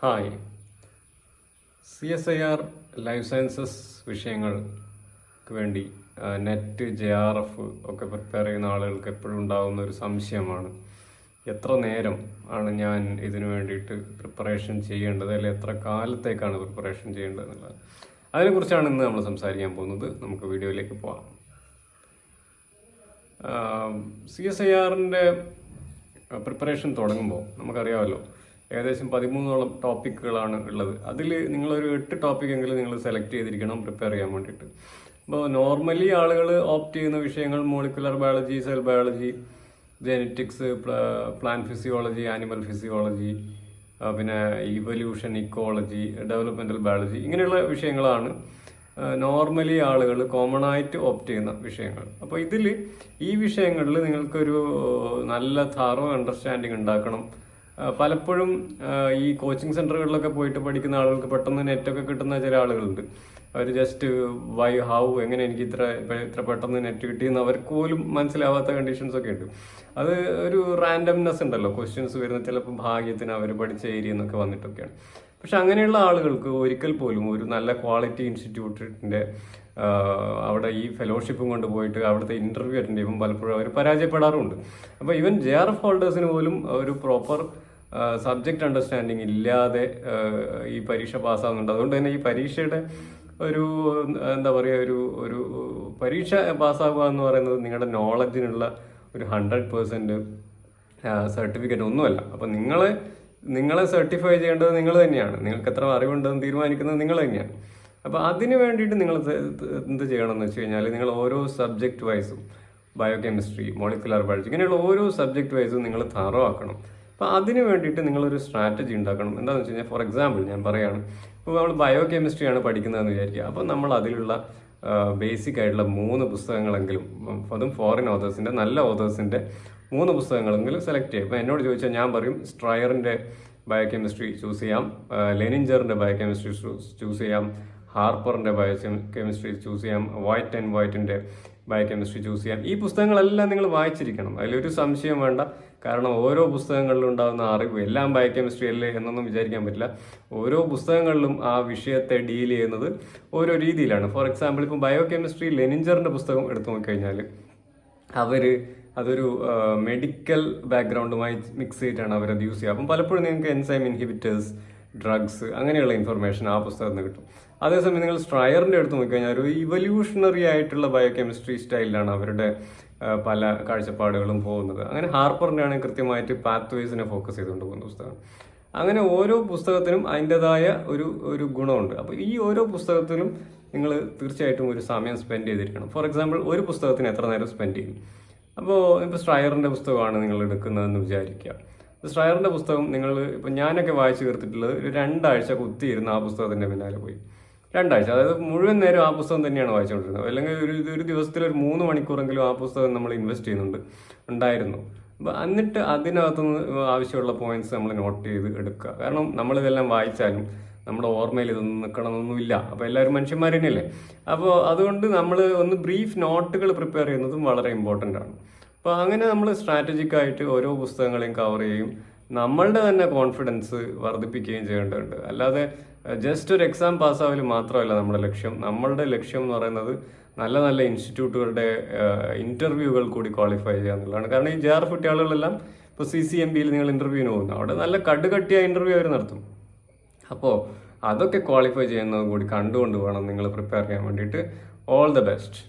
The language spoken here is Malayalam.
ഹായ്. CSIR ലൈഫ് സയൻസസ് വിഷയങ്ങൾക്ക് വേണ്ടി നെറ്റ് JRF ഒക്കെ പ്രിപ്പയർ ചെയ്യുന്ന ആളുകൾക്ക് എപ്പോഴും ഉണ്ടാകുന്ന ഒരു സംശയമാണ്, എത്ര നേരം ആണ് ഞാൻ ഇതിനു വേണ്ടിയിട്ട് പ്രിപ്പറേഷൻ ചെയ്യേണ്ടത്, അല്ലെങ്കിൽ എത്ര കാലത്തേക്കാണ് പ്രിപ്പറേഷൻ ചെയ്യേണ്ടത് എന്നുള്ളത്. അതിനെക്കുറിച്ചാണ് ഇന്ന് നമ്മൾ സംസാരിക്കാൻ പോകുന്നത്. നമുക്ക് വീഡിയോയിലേക്ക് പോകാം. CSIRൻ്റെ പ്രിപ്പറേഷൻ തുടങ്ങുമ്പോൾ നമുക്കറിയാമല്ലോ, ഏകദേശം 13ഓളം ടോപ്പിക്കുകളാണ് ഉള്ളത്. അതിൽ നിങ്ങളൊരു 8 ടോപ്പിക്കെങ്കിലും നിങ്ങൾ സെലക്ട് ചെയ്തിരിക്കണം പ്രിപ്പയർ ചെയ്യാൻ വേണ്ടിയിട്ട്. അപ്പോൾ നോർമലി ആളുകൾ ഓപ്റ്റ് ചെയ്യുന്ന വിഷയങ്ങൾ molecular biology, cell biology, genetics, plant physiology, animal physiology, പിന്നെ ഇവല്യൂഷൻ, ഇക്കോളജി, ഡെവലപ്മെന്റൽ ബയോളജി, ഇങ്ങനെയുള്ള വിഷയങ്ങളാണ് നോർമലി ആളുകൾ കോമൺ ആയിട്ട് ഓപ്റ്റ് ചെയ്യുന്ന വിഷയങ്ങൾ. അപ്പോൾ ഈ വിഷയങ്ങളിൽ നിങ്ങൾക്കൊരു നല്ല താറോ അണ്ടർസ്റ്റാൻഡിങ് ഉണ്ടാക്കണം. പലപ്പോഴും ഈ കോച്ചിങ് സെന്ററുകളിലൊക്കെ പോയിട്ട് പഠിക്കുന്ന ആളുകൾക്ക് പെട്ടെന്ന് നെറ്റൊക്കെ കിട്ടുന്ന ചില ആളുകളുണ്ട്. അവർ ജസ്റ്റ് എങ്ങനെ എനിക്ക് ഇത്ര പെട്ടെന്ന് നെറ്റ് കിട്ടിയെന്ന് അവർക്ക് പോലും മനസ്സിലാവാത്ത കണ്ടീഷൻസ് ഒക്കെ ഉണ്ട്. അത് ഒരു റാൻഡംനെസ് ഉണ്ടല്ലോ, ക്വസ്റ്റ്യൻസ് വരുന്ന ചിലപ്പോൾ ഭാഗ്യത്തിന് അവർ പഠിച്ച ഏരിയ എന്നൊക്കെ വന്നിട്ടൊക്കെയാണ്. പക്ഷെ അങ്ങനെയുള്ള ആളുകൾക്ക് ഒരിക്കൽ പോലും ഒരു നല്ല ക്വാളിറ്റി ഇൻസ്റ്റിറ്റ്യൂട്ടിൻ്റെ അവിടെ ഈ ഫെലോഷിപ്പും കൊണ്ടുപോയിട്ട് അവിടുത്തെ ഇൻ്റർവ്യൂ അറ്റൻഡ് ചെയ്യുമ്പോൾ പലപ്പോഴും അവർ പരാജയപ്പെടാറുണ്ട്. അപ്പോൾ ഈവൻ JRF ഹോൾഡേഴ്സിന് പോലും ഒരു പ്രോപ്പർ സബ്ജക്റ്റ് അണ്ടർസ്റ്റാൻഡിങ് ഇല്ലാതെ ഈ പരീക്ഷ പാസ്സാകുന്നുണ്ട്. അതുകൊണ്ട് തന്നെ ഈ പരീക്ഷയുടെ ഒരു ഒരു പരീക്ഷ പാസ്സാകുക എന്ന് പറയുന്നത് നിങ്ങളുടെ നോളജിനുള്ള ഒരു 100% സർട്ടിഫിക്കറ്റ് ഒന്നുമല്ല. അപ്പം നിങ്ങളെ സർട്ടിഫൈ ചെയ്യേണ്ടത് നിങ്ങൾ തന്നെയാണ്. നിങ്ങൾക്ക് എത്ര അറിവുണ്ടെന്ന് തീരുമാനിക്കുന്നത് നിങ്ങൾ തന്നെയാണ്. അപ്പോൾ അതിന് വേണ്ടിയിട്ട് നിങ്ങൾ എന്ത് ചെയ്യണം എന്ന് വെച്ച് കഴിഞ്ഞാൽ, നിങ്ങൾ ഓരോ സബ്ജക്റ്റ് വൈസും ബയോകെമിസ്ട്രി, മോളിക്കുലർ ബയോളജി, ഇങ്ങനെയുള്ള ഓരോ സബ്ജക്റ്റ് വൈസും നിങ്ങൾ തറോ ആക്കണം. അപ്പോൾ അതിന് വേണ്ടിയിട്ട് നിങ്ങളൊരു സ്ട്രാറ്റജി ഉണ്ടാക്കണം. എന്താണെന്ന് വെച്ച് കഴിഞ്ഞാൽ, ഫോർ എക്സാമ്പിൾ ഞാൻ പറയുകയാണ്, ഇപ്പോൾ നമ്മൾ ബയോകെമിസ്ട്രിയാണ് പഠിക്കുന്നതെന്ന് വിചാരിക്കുക. അപ്പോൾ നമ്മൾ അതിലുള്ള ബേസിക് ആയിട്ടുള്ള 3 പുസ്തകങ്ങളെങ്കിലും, അതും ഫോറിൻ ഓതേഴ്സിൻ്റെ, നല്ല ഓതേഴ്സിൻ്റെ 3 പുസ്തകങ്ങളെങ്കിലും സെലക്ട് ചെയ്യും. ഇപ്പോൾ എന്നോട് ചോദിച്ചാൽ ഞാൻ പറയും സ്ട്രയറിൻ്റെ ബയോകെമിസ്ട്രി ചൂസ് ചെയ്യാം, ലെനിഞ്ചറിൻ്റെ ബയോകെമിസ്ട്രി ചൂസ് ചെയ്യാം, ഹാർപ്പറിൻ്റെ ബയോകെമിസ്ട്രി ചൂസ് ചെയ്യാം, വൈറ്റിൻ്റെ ബയോകെമിസ്ട്രി ചൂസ് ചെയ്യാം. ഈ പുസ്തകങ്ങളെല്ലാം നിങ്ങൾ വായിച്ചിരിക്കണം, അതിലൊരു സംശയം വേണ്ട. കാരണം ഓരോ പുസ്തകങ്ങളിലും ഉണ്ടാകുന്ന അറിവ് എല്ലാം ബയോകെമിസ്ട്രി അല്ലേ എന്നൊന്നും വിചാരിക്കാൻ പറ്റില്ല. ഓരോ പുസ്തകങ്ങളിലും ആ വിഷയത്തെ ഡീൽ ചെയ്യുന്നത് ഓരോ രീതിയിലാണ്. ഫോർ എക്സാമ്പിൾ, ഇപ്പോൾ ബയോകെമിസ്ട്രി ലെനിഞ്ചറിൻ്റെ പുസ്തകം എടുത്തു നോക്കിക്കഴിഞ്ഞാൽ അതൊരു മെഡിക്കൽ ബാക്ക്ഗ്രൗണ്ടുമായി മിക്സ് ചെയ്തിട്ടാണ് അവരത് യൂസ് ചെയ്യുക. അപ്പം പലപ്പോഴും നിങ്ങൾക്ക് എൻസൈം ഇൻഹിബിറ്റേഴ്സ്, ഡ്രഗ്സ്, അങ്ങനെയുള്ള ഇൻഫർമേഷൻ ആ പുസ്തകത്തിൽ നിന്ന് കിട്ടും. അതേസമയം നിങ്ങൾ സ്ട്രയറിൻ്റെ എടുത്ത് നോക്കിക്കഴിഞ്ഞാൽ ഒരു ഇവല്യൂഷണറി ആയിട്ടുള്ള ബയോകെമിസ്ട്രി സ്റ്റൈലിലാണ് അവരുടെ പല കാഴ്ചപ്പാടുകളും പോകുന്നത്. അങ്ങനെ ഹാർപ്പറിൻ്റെ ആണെങ്കിൽ കൃത്യമായിട്ട് പാത്വേസിനെ ഫോക്കസ് ചെയ്തുകൊണ്ട് പോകുന്ന പുസ്തകം. അങ്ങനെ ഓരോ പുസ്തകത്തിനും അതിൻ്റെതായ ഒരു ഗുണമുണ്ട്. അപ്പോൾ ഈ ഓരോ പുസ്തകത്തിലും നിങ്ങൾ തീർച്ചയായിട്ടും ഒരു സമയം സ്പെൻഡ് ചെയ്തിരിക്കണം. ഫോർ എക്സാമ്പിൾ, ഒരു പുസ്തകത്തിന് എത്ര നേരം സ്പെൻഡ് ചെയ്യും? അപ്പോൾ ഇപ്പോൾ സ്ട്രയറിൻ്റെ പുസ്തകമാണ് നിങ്ങൾ എടുക്കുന്നതെന്ന് വിചാരിക്കുക. സ്ട്രയറിൻ്റെ പുസ്തകം ഇപ്പോൾ ഞാനൊക്കെ വായിച്ചു തീർത്തിട്ടുള്ളത് 2 ആഴ്ച കുത്തിയിരുന്ന് ആ പുസ്തകത്തിൻ്റെ പിന്നാലെ പോയി. 2 ആഴ്ച, അതായത് മുഴുവൻ നേരം ആ പുസ്തകം തന്നെയാണ് വായിച്ചുകൊണ്ടിരുന്നത്. അല്ലെങ്കിൽ ഒരു ദിവസത്തിൽ ഒരു 3 മണിക്കൂറെങ്കിലും ആ പുസ്തകം നമ്മൾ ഇൻവെസ്റ്റ് ഉണ്ടായിരുന്നു. അപ്പോൾ എന്നിട്ട് അതിനകത്തുനിന്ന് ആവശ്യമുള്ള പോയിന്റ്സ് നമ്മൾ നോട്ട് ചെയ്ത് എടുക്കുക. കാരണം നമ്മളിതെല്ലാം വായിച്ചാലും നമ്മുടെ ഓർമ്മയിൽ ഇതൊന്നും നിൽക്കണമെന്നൊന്നുമില്ല. അപ്പോൾ എല്ലാവരും മനുഷ്യന്മാർ തന്നെയല്ലേ. അപ്പോൾ അതുകൊണ്ട് നമ്മൾ ഒന്ന് ബ്രീഫ് നോട്ടുകൾ പ്രിപ്പയർ ചെയ്യുന്നതും വളരെ ഇമ്പോർട്ടൻ്റ് ആണ്. അപ്പോൾ അങ്ങനെ നമ്മൾ സ്ട്രാറ്റജിക്കായിട്ട് ഓരോ പുസ്തകങ്ങളെയും കവർ ചെയ്യും, നമ്മളുടെ തന്നെ കോൺഫിഡൻസ് വർദ്ധിപ്പിക്കുകയും ചെയ്യേണ്ടതുണ്ട്. അല്ലാതെ ജസ്റ്റ് ഒരു എക്സാം പാസ്സാവൽ മാത്രമല്ല നമ്മുടെ ലക്ഷ്യം. നമ്മളുടെ ലക്ഷ്യം എന്ന് പറയുന്നത് നല്ല നല്ല ഇൻസ്റ്റിറ്റ്യൂട്ടുകളുടെ ഇൻ്റർവ്യൂകൾ കൂടി ക്വാളിഫൈ ചെയ്യുക എന്നുള്ളതാണ്. കാരണം ഈ JRF കിട്ടിയ ആളുകളെല്ലാം ഇപ്പോൾ CCMBയിൽ നിങ്ങൾ ഇൻ്റർവ്യൂവിന് പോകുന്നു, അവിടെ നല്ല കടുകട്ടിയ ഇൻ്റർവ്യൂ അവർ നടത്തും. അപ്പോൾ അതൊക്കെ ക്വാളിഫൈ ചെയ്യുന്നതും കൂടി കണ്ടുകൊണ്ട് വേണം നിങ്ങൾ പ്രിപ്പയർ ചെയ്യാൻ വേണ്ടിയിട്ട്. All the best.